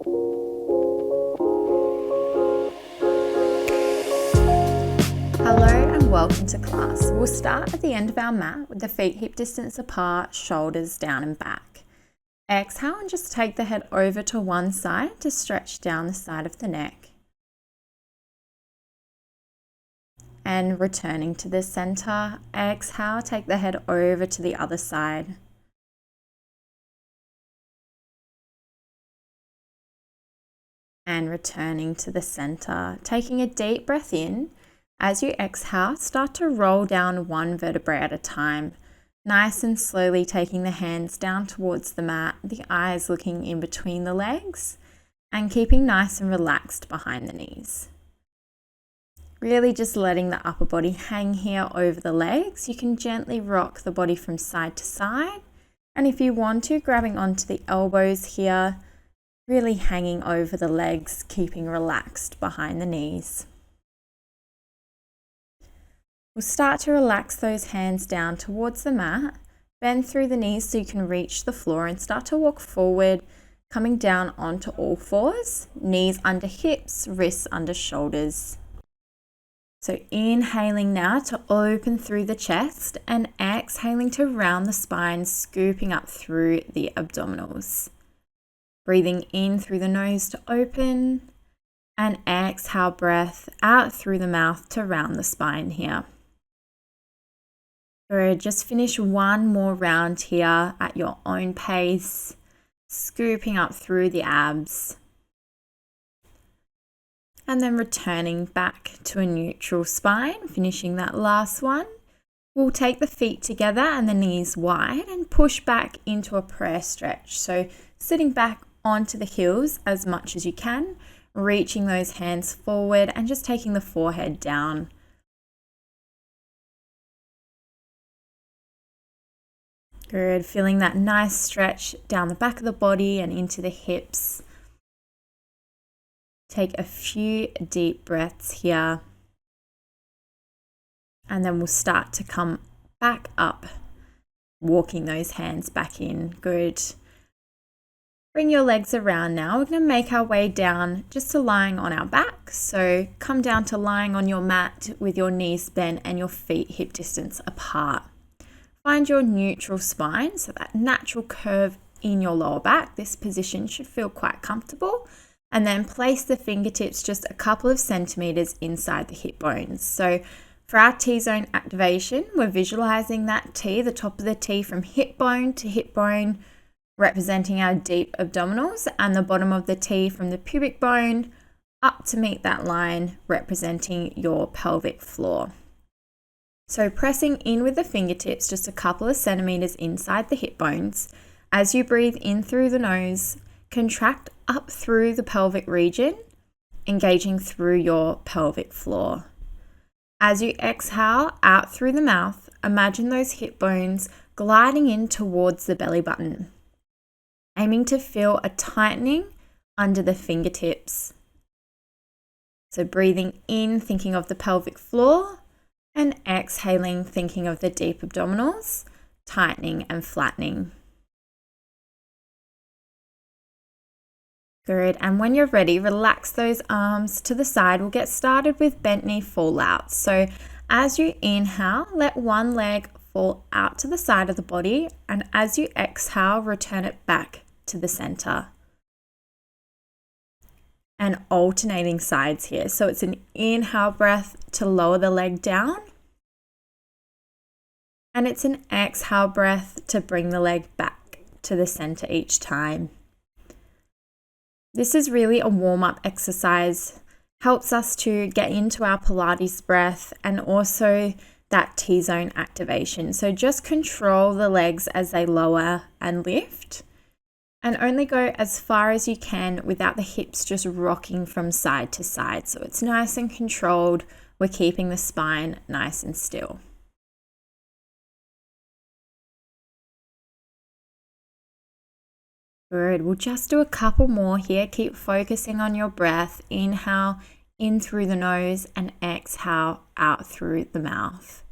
Hello and welcome to class. We'll start at the end of our mat with the feet hip distance apart, shoulders down and back. Exhale and just take the head over to one side to stretch down the side of the neck. And returning to the center, exhale, take the head over to the other side. And returning to the center, taking a deep breath in. As you exhale, start to roll down one vertebrae at a time, nice and slowly taking the hands down towards the mat, the eyes looking in between the legs, and keeping nice and relaxed behind the knees. Really just letting the upper body hang here over the legs. You can gently rock the body from side to side, and if you want to, grabbing onto the elbows here, really hanging over the legs, keeping relaxed behind the knees. We'll start to relax those hands down towards the mat, bend through the knees so you can reach the floor and start to walk forward, coming down onto all fours, knees under hips, wrists under shoulders. So inhaling now to open through the chest and exhaling to round the spine, scooping up through the abdominals. Breathing in through the nose to open and exhale breath out through the mouth to round the spine here. Good, just finish one more round here at your own pace, scooping up through the abs. And then returning back to a neutral spine, finishing that last one. We'll take the feet together and the knees wide and push back into a prayer stretch. So sitting back onto the heels as much as you can, reaching those hands forward and just taking the forehead down. Good, feeling that nice stretch down the back of the body and into the hips. Take a few deep breaths here. And then we'll start to come back up, walking those hands back in. Good. Bring your legs around now. We're going to make our way down just to lying on our back. So come down to lying on your mat with your knees bent and your feet hip distance apart. Find your neutral spine, so that natural curve in your lower back. This position should feel quite comfortable. And then place the fingertips just a couple of centimeters inside the hip bones. So for our T-zone activation, we're visualizing that T, the top of the T from hip bone to hip bone, representing our deep abdominals, and the bottom of the T from the pubic bone up to meet that line, representing your pelvic floor. So pressing in with the fingertips just a couple of centimeters inside the hip bones. As you breathe in through the nose, contract up through the pelvic region, engaging through your pelvic floor. As you exhale out through the mouth, imagine those hip bones gliding in towards the belly button, aiming to feel a tightening under the fingertips. So breathing in, thinking of the pelvic floor, and exhaling, thinking of the deep abdominals, tightening and flattening. Good, and when you're ready, relax those arms to the side. We'll get started with bent knee fall out. So as you inhale, let one leg fall out to the side of the body, and as you exhale, return it back to the center. And alternating sides here. So it's an inhale breath to lower the leg down, and it's an exhale breath to bring the leg back to the center each time. This is really a warm-up exercise, helps us to get into our Pilates breath and also that T-zone activation. So just control the legs as they lower and lift, and only go as far as you can without the hips just rocking from side to side. So it's nice and controlled. We're keeping the spine nice and still. Good. We'll just do a couple more here. Keep focusing on your breath. Inhale in through the nose and exhale out through the mouth.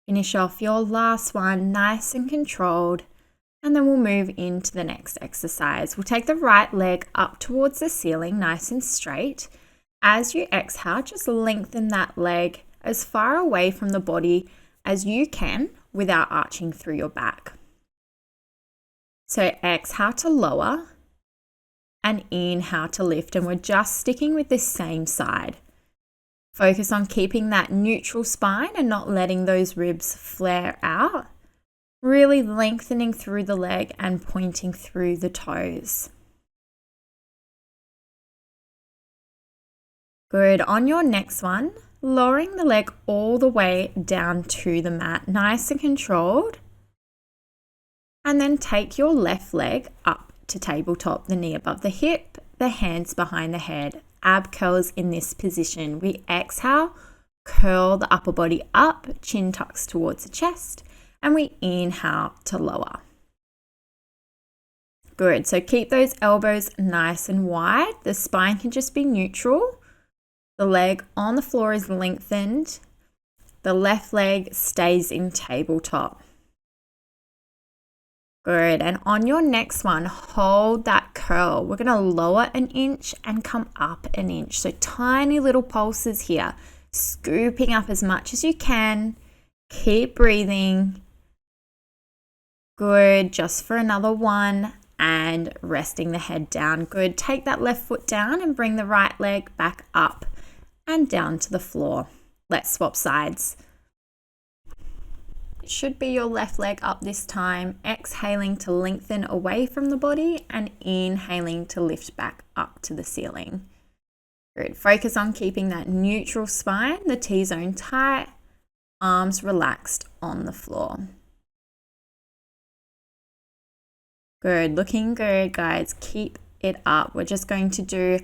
Finish off your last one nice and controlled. And then we'll move into the next exercise. We'll take the right leg up towards the ceiling, nice and straight. As you exhale, just lengthen that leg as far away from the body as you can without arching through your back. So exhale to lower and inhale to lift. And we're just sticking with this same side. Focus on keeping that neutral spine and not letting those ribs flare out. Really lengthening through the leg and pointing through the toes. Good. On your next one, lowering the leg all the way down to the mat, nice and controlled. And then take your left leg up to tabletop, the knee above the hip, the hands behind the head. Ab curls in this position. We exhale, curl the upper body up, chin tucks towards the chest, and we inhale to lower. Good. So keep those elbows nice and wide. The spine can just be neutral. The leg on the floor is lengthened. The left leg stays in tabletop. Good. And on your next one, hold that curl. We're going to lower an inch and come up an inch. So tiny little pulses here, scooping up as much as you can. Keep breathing. Good. Just for another one. And resting the head down. Good. Take that left foot down and bring the right leg back up and down to the floor. Let's swap sides. It should be your left leg up this time, exhaling to lengthen away from the body and inhaling to lift back up to the ceiling. Good. Focus on keeping that neutral spine, the T-zone tight, arms relaxed on the floor. Good. Looking good, guys. Keep it up. We're just going to do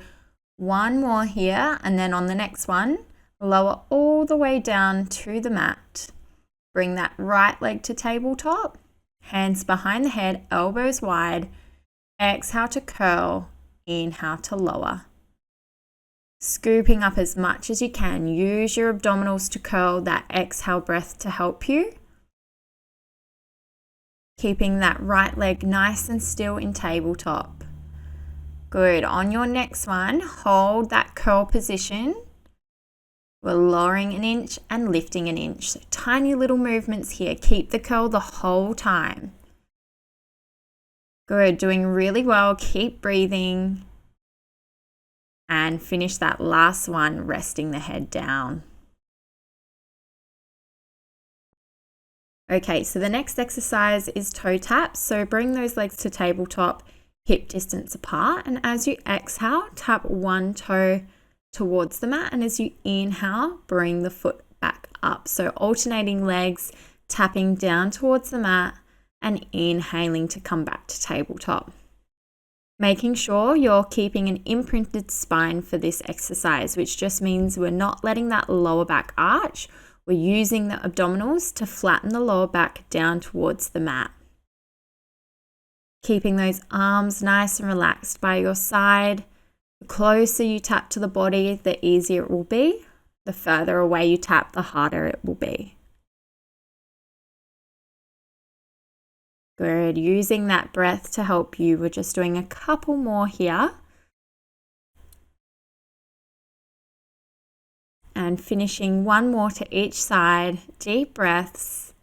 one more here, and then on the next one, lower all the way down to the mat. Bring that right leg to tabletop, hands behind the head, elbows wide. Exhale to curl, inhale to lower. Scooping up as much as you can. Use your abdominals to curl, that exhale breath to help you. Keeping that right leg nice and still in tabletop. Good. On your next one, hold that curl position. We're lowering an inch and lifting an inch. So tiny little movements here. Keep the curl the whole time. Good. Doing really well. Keep breathing. And finish that last one, resting the head down. Okay, so the next exercise is toe taps. So bring those legs to tabletop, hip distance apart. And as you exhale, tap one toe towards the mat, and as you inhale, bring the foot back up. So alternating legs, tapping down towards the mat and inhaling to come back to tabletop. Making sure you're keeping an imprinted spine for this exercise, which just means we're not letting that lower back arch. We're using the abdominals to flatten the lower back down towards the mat. Keeping those arms nice and relaxed by your side. The closer you tap to the body, the easier it will be. The further away you tap, the harder it will be. Good. Using that breath to help you. We're just doing a couple more here. And finishing one more to each side. Deep breaths.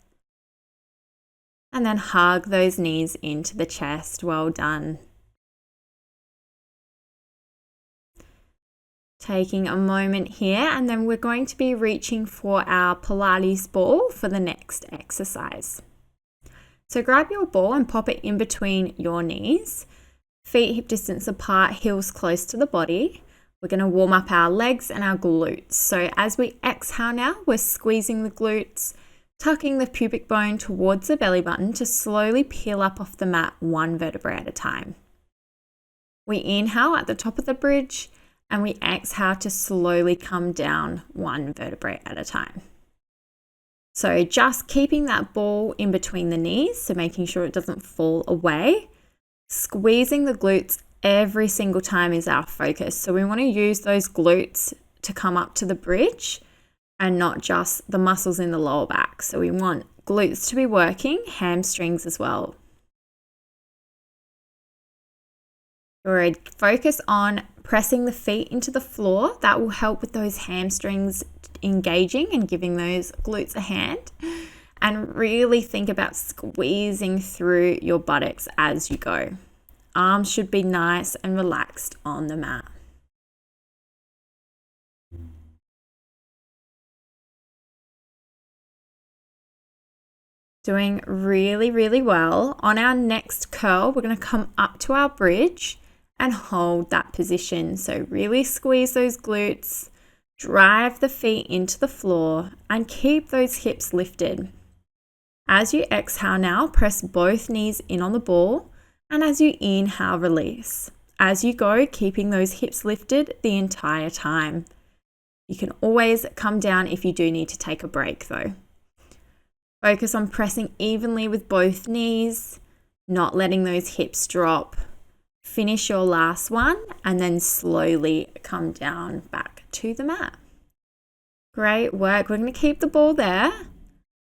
And then hug those knees into the chest. Well done. Taking a moment here, and then we're going to be reaching for our Pilates ball for the next exercise. So grab your ball and pop it in between your knees. Feet hip distance apart, heels close to the body. We're going to warm up our legs and our glutes. So as we exhale now, we're squeezing the glutes, tucking the pubic bone towards the belly button to slowly peel up off the mat one vertebrae at a time. We inhale at the top of the bridge, and we exhale to slowly come down one vertebrae at a time. So just keeping that ball in between the knees, so making sure it doesn't fall away. Squeezing the glutes every single time is our focus. So we want to use those glutes to come up to the bridge and not just the muscles in the lower back. So we want glutes to be working, hamstrings as well. Good. Focus on pressing the feet into the floor. That will help with those hamstrings engaging and giving those glutes a hand. And really think about squeezing through your buttocks as you go. Arms should be nice and relaxed on the mat. Doing really, really well. On our next curl, we're going to come up to our bridge and hold that position. So really squeeze those glutes, drive the feet into the floor, and keep those hips lifted. As you exhale now, press both knees in on the ball, and as you inhale, release. As you go, keeping those hips lifted the entire time. You can always come down if you do need to take a break though. Focus on pressing evenly with both knees, not letting those hips drop. Finish your last one and then slowly come down back to the mat. Great work. We're going to keep the ball there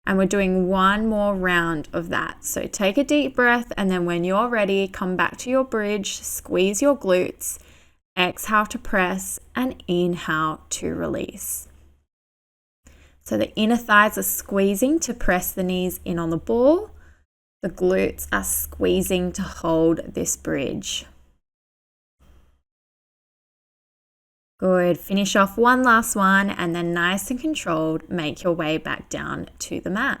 and we're doing one more round of that. So take a deep breath and then when you're ready, come back to your bridge, squeeze your glutes, exhale to press and inhale to release. So the inner thighs are squeezing to press the knees in on the ball. The glutes are squeezing to hold this bridge. Good. Finish off one last one and then nice and controlled, make your way back down to the mat.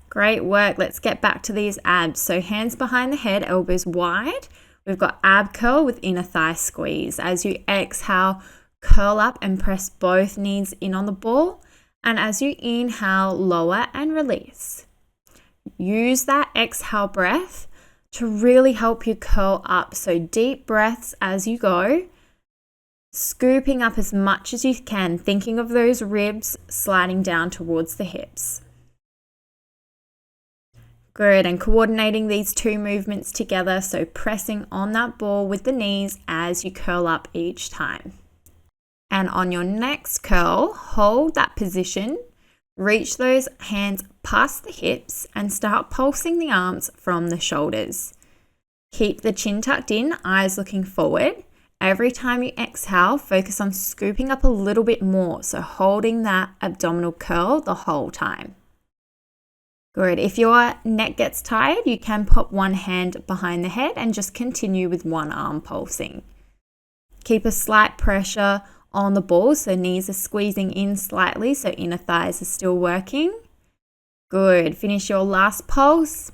Great work. Let's get back to these abs. So hands behind the head, elbows wide. We've got ab curl with inner thigh squeeze. As you exhale, curl up and press both knees in on the ball. And as you inhale, lower and release. Use that exhale breath to really help you curl up. So deep breaths as you go, scooping up as much as you can, thinking of those ribs sliding down towards the hips. Good, and coordinating these two movements together, so pressing on that ball with the knees as you curl up each time. And on your next curl, hold that position, reach those hands past the hips and start pulsing the arms from the shoulders. Keep the chin tucked in, eyes looking forward. Every time you exhale, focus on scooping up a little bit more, so holding that abdominal curl the whole time. Good. If your neck gets tired, you can put one hand behind the head and just continue with one arm pulsing. Keep a slight pressure on the ball, so knees are squeezing in slightly, so inner thighs are still working. Good. Finish your last pulse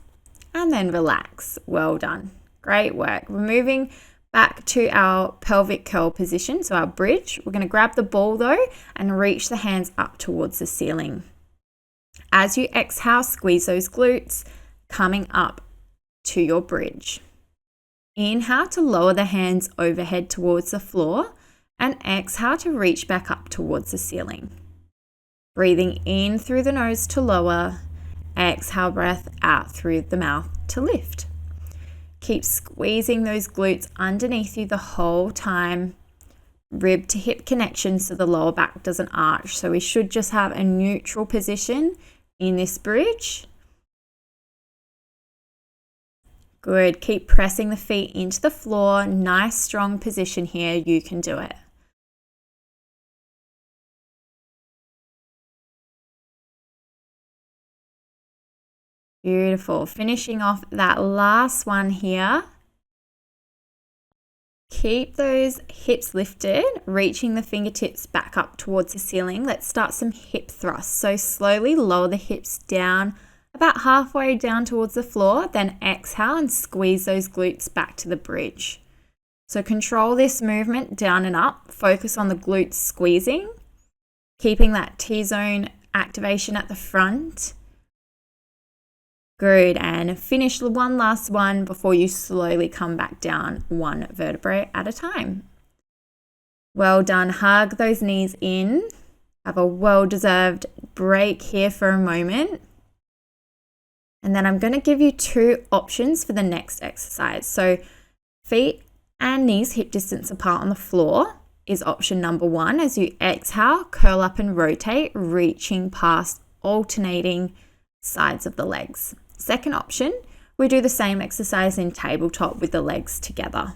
and then relax. Well done. Great work. We're moving back to our pelvic curl position, so our bridge. We're going to grab the ball though and reach the hands up towards the ceiling. As you exhale, squeeze those glutes, coming up to your bridge. Inhale to lower the hands overhead towards the floor and exhale to reach back up towards the ceiling. Breathing in through the nose to lower, exhale breath out through the mouth to lift. Keep squeezing those glutes underneath you the whole time. Rib to hip connection so the lower back doesn't arch. So we should just have a neutral position in this bridge. Good. Keep pressing the feet into the floor. Nice strong position here. You can do it. Beautiful. Finishing off that last one here. Keep those hips lifted, reaching the fingertips back up towards the ceiling. Let's start some hip thrusts. So slowly lower the hips down about halfway down towards the floor, then exhale and squeeze those glutes back to the bridge. So control this movement down and up. Focus on the glutes squeezing, keeping that T-zone activation at the front. Good, and finish the one last one before you slowly come back down one vertebrae at a time. Well done. Hug those knees in. Have a well-deserved break here for a moment. And then I'm going to give you two options for the next exercise. So feet and knees hip distance apart on the floor is option number one. As you exhale, curl up and rotate, reaching past alternating sides of the legs. Second option, we do the same exercise in tabletop with the legs together.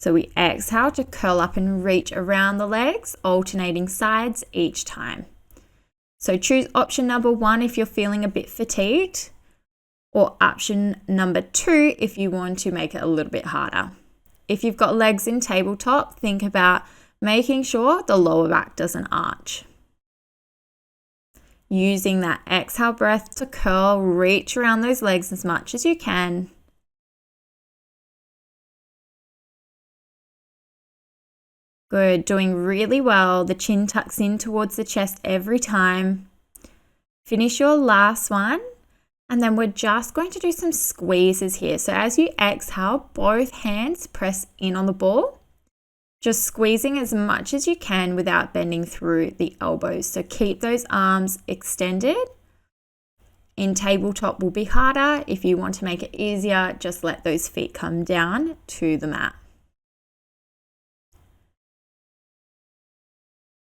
So we exhale to curl up and reach around the legs, alternating sides each time. So choose option number 1 if you're feeling a bit fatigued, or option number 2 if you want to make it a little bit harder. If you've got legs in tabletop, think about making sure the lower back doesn't arch. Using that exhale breath to curl, reach around those legs as much as you can. Good, doing really well. The chin tucks in towards the chest every time. Finish your last one, and then we're just going to do some squeezes here. So as you exhale, both hands press in on the ball, just squeezing as much as you can without bending through the elbows. So keep those arms extended. In tabletop will be harder. If you want to make it easier, just let those feet come down to the mat.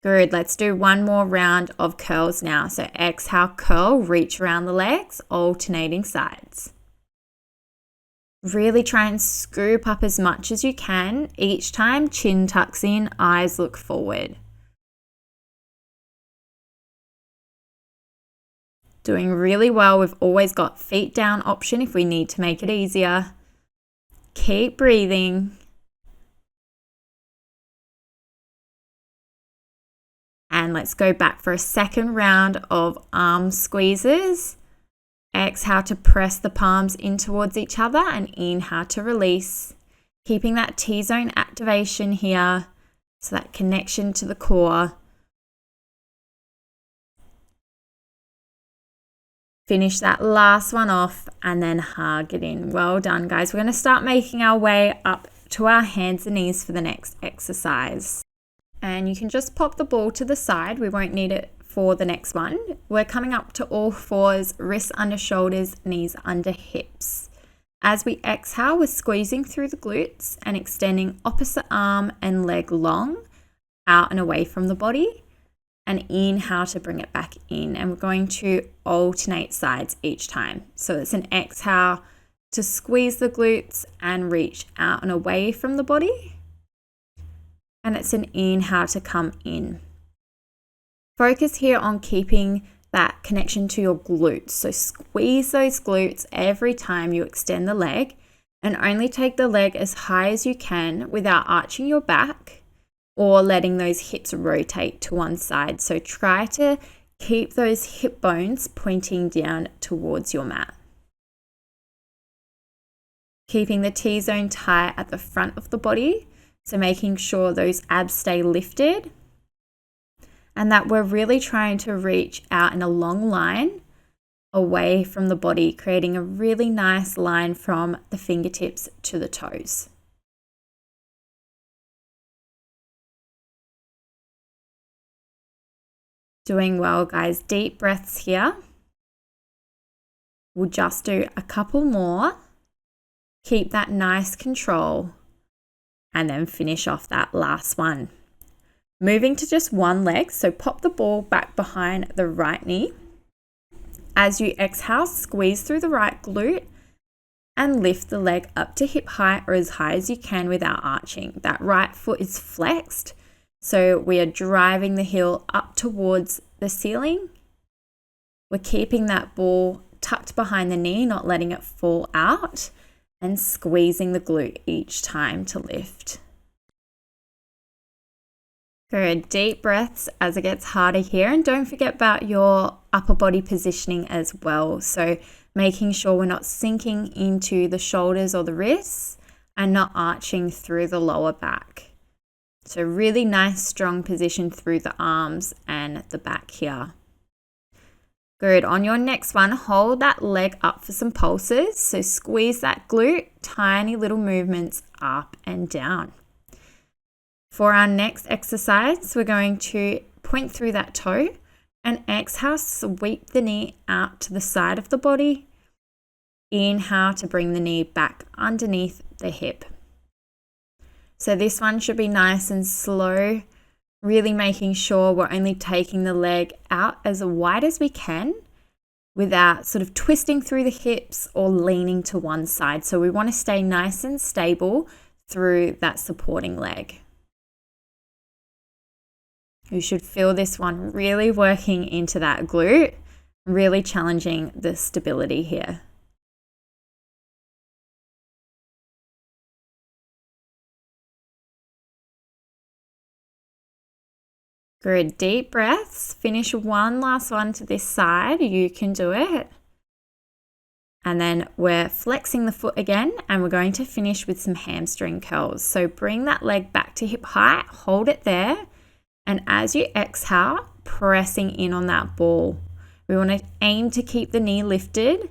Good, let's do one more round of curls now. So exhale, curl, reach around the legs, alternating sides. Really try and scoop up as much as you can. Each time, chin tucks in, eyes look forward. Doing really well. We've always got feet down option if we need to make it easier. Keep breathing. And let's go back for a second round of arm squeezes. Exhale to press the palms in towards each other, and inhale to release. Keeping that T-zone activation here, so that connection to the core. Finish that last one off and then hug it in. Well done, guys. We're going to start making our way up to our hands and knees for the next exercise. And you can just pop the ball to the side. We won't need it for the next one. We're coming up to all fours, wrists under shoulders, knees under hips. As we exhale, we're squeezing through the glutes and extending opposite arm and leg long, out and away from the body. And inhale to bring it back in. And we're going to alternate sides each time. So it's an exhale to squeeze the glutes and reach out and away from the body. And it's an inhale to come in. Focus here on keeping that connection to your glutes. So squeeze those glutes every time you extend the leg, and only take the leg as high as you can without arching your back or letting those hips rotate to one side. So try to keep those hip bones pointing down towards your mat. Keeping the T-zone tight at the front of the body. So making sure those abs stay lifted and that we're really trying to reach out in a long line away from the body, creating a really nice line from the fingertips to the toes. Doing well, guys. Deep breaths here. We'll just do a couple more. Keep that nice control. And then finish off that last one. Moving to just one leg, so pop the ball back behind the right knee. As you exhale, squeeze through the right glute and lift the leg up to hip height or as high as you can without arching. That right foot is flexed, so we are driving the heel up towards the ceiling. We're keeping that ball tucked behind the knee, not letting it fall out. And squeezing the glute each time to lift. Good, deep breaths as it gets harder here. And don't forget about your upper body positioning as well. So making sure we're not sinking into the shoulders or the wrists and not arching through the lower back. So really nice, strong position through the arms and the back here. Good. On your next one, hold that leg up for some pulses. So squeeze that glute, tiny little movements up and down. For our next exercise, we're going to point through that toe and exhale, sweep the knee out to the side of the body. Inhale to bring the knee back underneath the hip. So this one should be nice and slow. Really making sure we're only taking the leg out as wide as we can without sort of twisting through the hips or leaning to one side. So we want to stay nice and stable through that supporting leg. You should feel this one really working into that glute, really challenging the stability here. Good, deep breaths. Finish one last one to this side. You can do it. And then we're flexing the foot again, and we're going to finish with some hamstring curls. So bring that leg back to hip height, hold it there. And as you exhale, pressing in on that ball. We want to aim to keep the knee lifted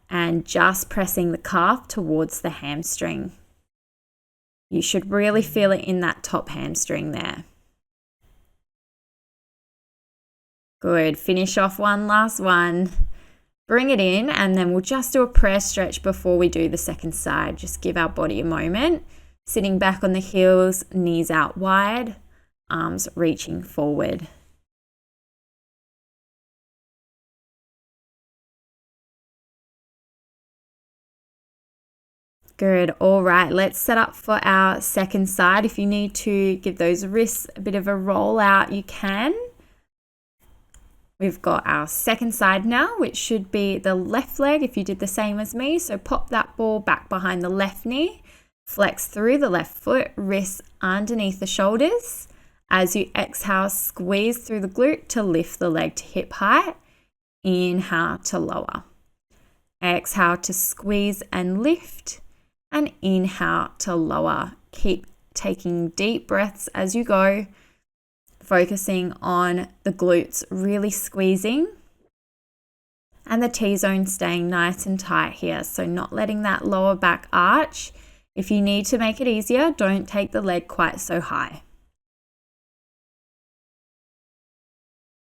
and just pressing the calf towards the hamstring. You should really feel it in that top hamstring there. Good. Finish off one last one. Bring it in, and then we'll just do a press stretch before we do the second side. Just give our body a moment. Sitting back on the heels, knees out wide, arms reaching forward. Good. All right, let's set up for our second side. If you need to give those wrists a bit of a roll out, you can. We've got our second side now, which should be the left leg if you did the same as me. So pop that ball back behind the left knee, flex through the left foot, wrists underneath the shoulders. As you exhale, squeeze through the glute to lift the leg to hip height. Inhale to lower. Exhale to squeeze and lift, and inhale to lower. Keep taking deep breaths as you go. Focusing on the glutes really squeezing and the T-zone staying nice and tight here. So not letting that lower back arch. If you need to make it easier, don't take the leg quite so high.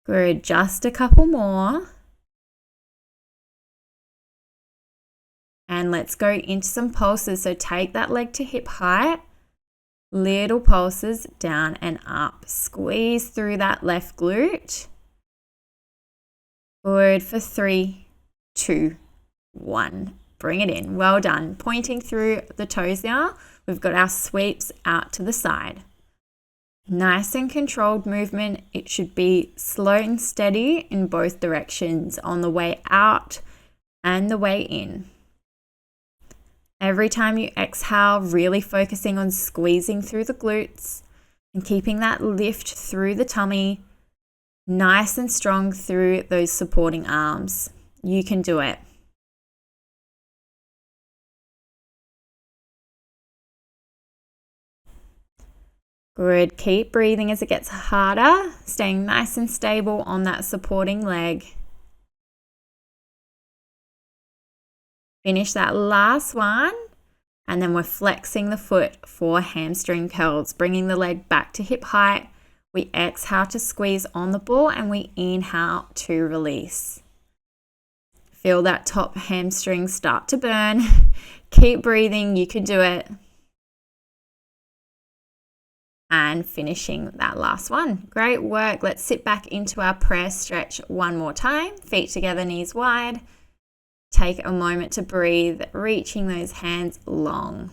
Good, just a couple more. And let's go into some pulses. So take that leg to hip height. Little pulses down and up. Squeeze through that left glute. Good for 3, 2, 1. Bring it in. Well done. Pointing through the toes now. We've got our sweeps out to the side. Nice and controlled movement. It should be slow and steady in both directions on the way out and the way in. Every time you exhale, really focusing on squeezing through the glutes and keeping that lift through the tummy, nice and strong through those supporting arms. You can do it. Good. Keep breathing as it gets harder, staying nice and stable on that supporting leg. Finish that last one, and then we're flexing the foot for hamstring curls, bringing the leg back to hip height. We exhale to squeeze on the ball, and we inhale to release. Feel that top hamstring start to burn. Keep breathing, you can do it. And finishing that last one. Great work. Let's sit back into our press stretch one more time. Feet together, knees wide. Take a moment to breathe, reaching those hands long.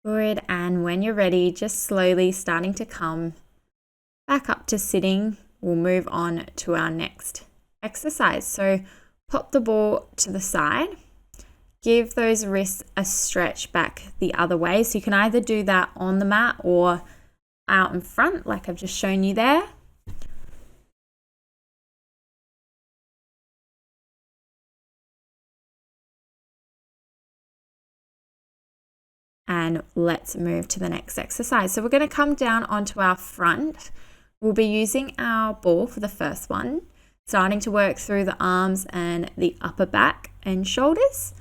Good, and when you're ready, just slowly starting to come back up to sitting. We'll move on to our next exercise. So pop the ball to the side. Give those wrists a stretch back the other way. So you can either do that on the mat or out in front, like I've just shown you there. And let's move to the next exercise. So we're going to come down onto our front. We'll be using our ball for the first one, starting to work through the arms and the upper back and shoulders.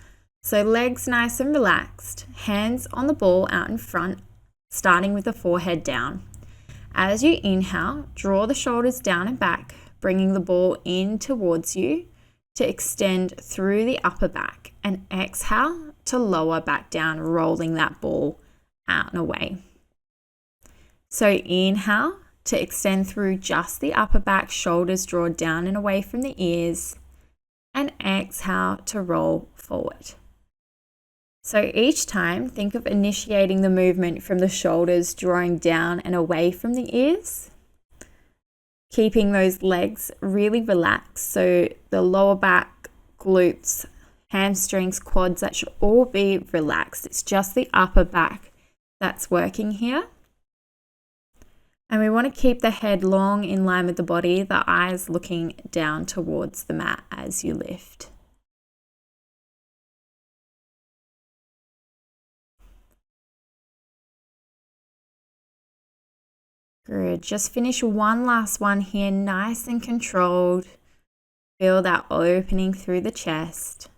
So legs nice and relaxed, hands on the ball out in front, starting with the forehead down. As you inhale, draw the shoulders down and back, bringing the ball in towards you to extend through the upper back, and exhale to lower back down, rolling that ball out and away. So inhale, to extend through just the upper back, shoulders draw down and away from the ears, and exhale to roll forward. So each time, think of initiating the movement from the shoulders, drawing down and away from the ears, keeping those legs really relaxed. So the lower back, glutes, hamstrings, quads, that should all be relaxed. It's just the upper back that's working here. And we want to keep the head long in line with the body, the eyes looking down towards the mat as you lift. Good. Just finish one last one here, nice and controlled. Feel that opening through the chest.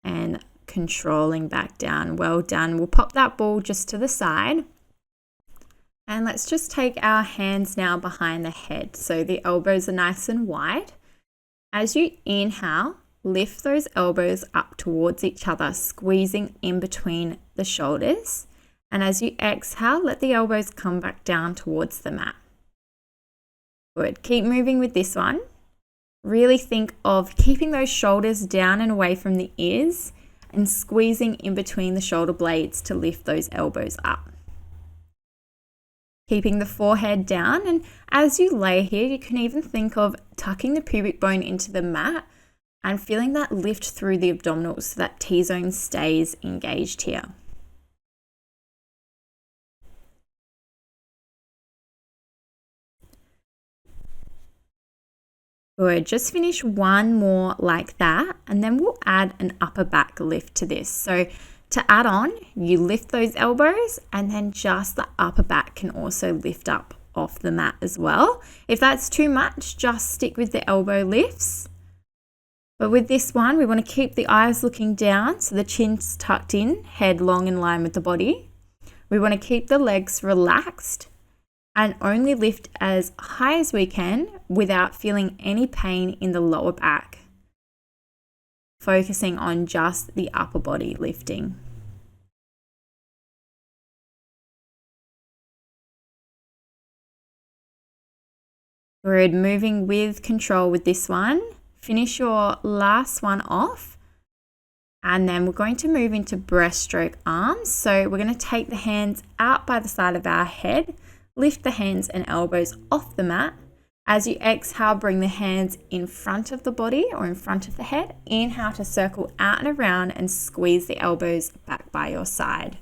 And controlling back down. Well done. We'll pop that ball just to the side. And let's just take our hands now behind the head. So the elbows are nice and wide. As you inhale, lift those elbows up towards each other, squeezing in between the shoulders. And as you exhale, let the elbows come back down towards the mat. Good. Keep moving with this one. Really think of keeping those shoulders down and away from the ears and squeezing in between the shoulder blades to lift those elbows up. Keeping the forehead down, and as you lay here, you can even think of tucking the pubic bone into the mat and feeling that lift through the abdominals so that T-zone stays engaged here. Good, just finish one more like that, and then we'll add an upper back lift to this. So to add on, you lift those elbows, and then just the upper back can also lift up off the mat as well. If that's too much, just stick with the elbow lifts. But with this one, we want to keep the eyes looking down, so the chin's tucked in, head long in line with the body. We want to keep the legs relaxed and only lift as high as we can without feeling any pain in the lower back. Focusing on just the upper body lifting. Good, moving with control with this one. Finish your last one off. And then we're going to move into breaststroke arms. So we're going to take the hands out by the side of our head, lift the hands and elbows off the mat. As you exhale, bring the hands in front of the body or in front of the head. Inhale to circle out and around and squeeze the elbows back by your side.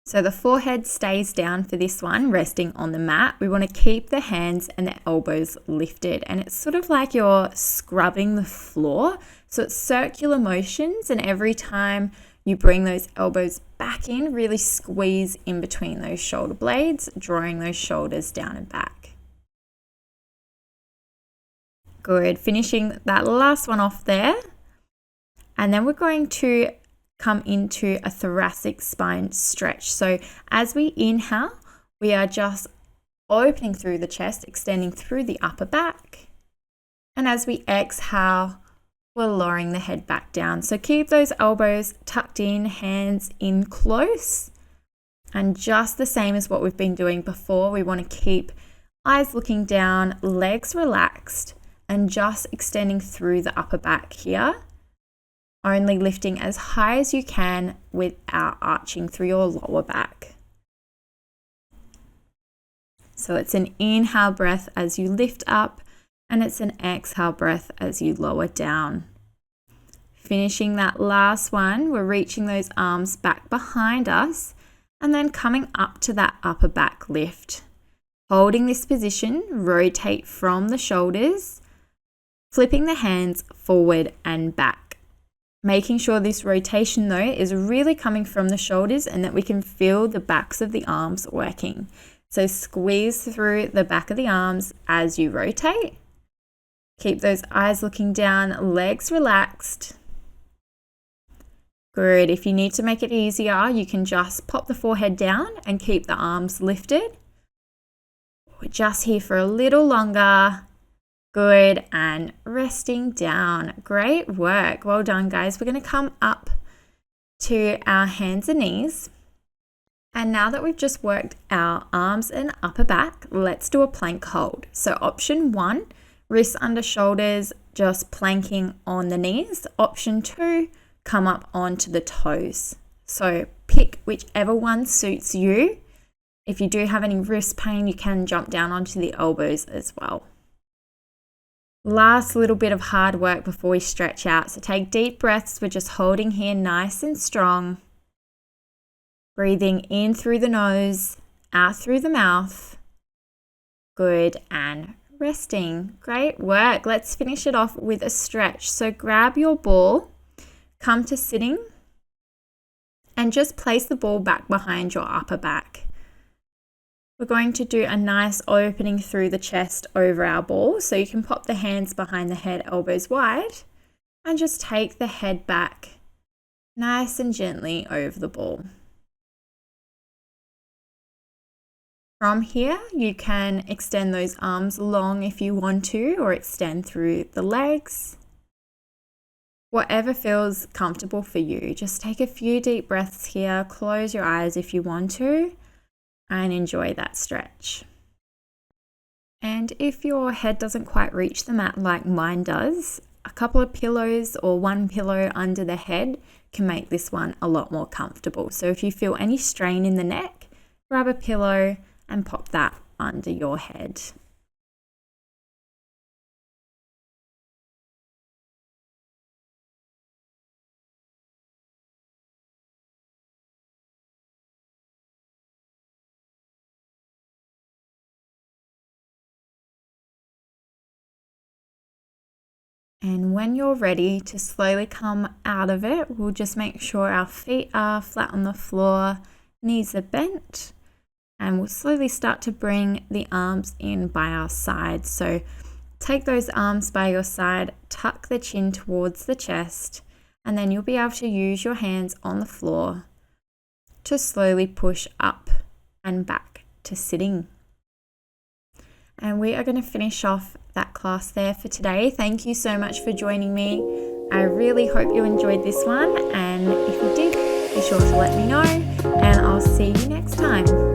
So the forehead stays down for this one, resting on the mat. We want to keep the hands and the elbows lifted, and it's sort of like you're scrubbing the floor. So it's circular motions, and every time you bring those elbows back in, really squeeze in between those shoulder blades, drawing those shoulders down and back. Good, finishing that last one off there. And then we're going to come into a thoracic spine stretch. So as we inhale, we are just opening through the chest, extending through the upper back. And as we exhale, we're lowering the head back down. So keep those elbows tucked in, hands in close. And just the same as what we've been doing before, we want to keep eyes looking down, legs relaxed, and just extending through the upper back here. Only lifting as high as you can without arching through your lower back. So it's an inhale breath as you lift up, and it's an exhale breath as you lower down. Finishing that last one, we're reaching those arms back behind us and then coming up to that upper back lift. Holding this position, rotate from the shoulders, flipping the hands forward and back. Making sure this rotation though is really coming from the shoulders and that we can feel the backs of the arms working. So squeeze through the back of the arms as you rotate. Keep those eyes looking down, legs relaxed. Good. If you need to make it easier, you can just pop the forehead down and keep the arms lifted. We're just here for a little longer. Good, and resting down. Great work. Well done, guys. We're going to come up to our hands and knees. And now that we've just worked our arms and upper back, let's do a plank hold. So option 1, wrists under shoulders, just planking on the knees. Option 2, come up onto the toes. So pick whichever one suits you. If you do have any wrist pain, you can jump down onto the elbows as well. Last little bit of hard work before we stretch out. So take deep breaths. We're just holding here nice and strong. Breathing in through the nose, out through the mouth. Good, and resting. Great work. Let's finish it off with a stretch. So grab your ball, come to sitting, and just place the ball back behind your upper back. We're going to do a nice opening through the chest over our ball. So you can pop the hands behind the head, elbows wide, and just take the head back nice and gently over the ball. From here, you can extend those arms long if you want to, or extend through the legs. Whatever feels comfortable for you. Just take a few deep breaths here, close your eyes if you want to, and enjoy that stretch. And if your head doesn't quite reach the mat like mine does, a couple of pillows or one pillow under the head can make this one a lot more comfortable. So if you feel any strain in the neck, grab a pillow and pop that under your head. And when you're ready to slowly come out of it, we'll just make sure our feet are flat on the floor, knees are bent, and we'll slowly start to bring the arms in by our sides. So take those arms by your side, tuck the chin towards the chest, and then you'll be able to use your hands on the floor to slowly push up and back to sitting. And we are going to finish off that class there for today. Thank you so much for joining me. I really hope you enjoyed this one, and if you did, be sure to let me know, and I'll see you next time.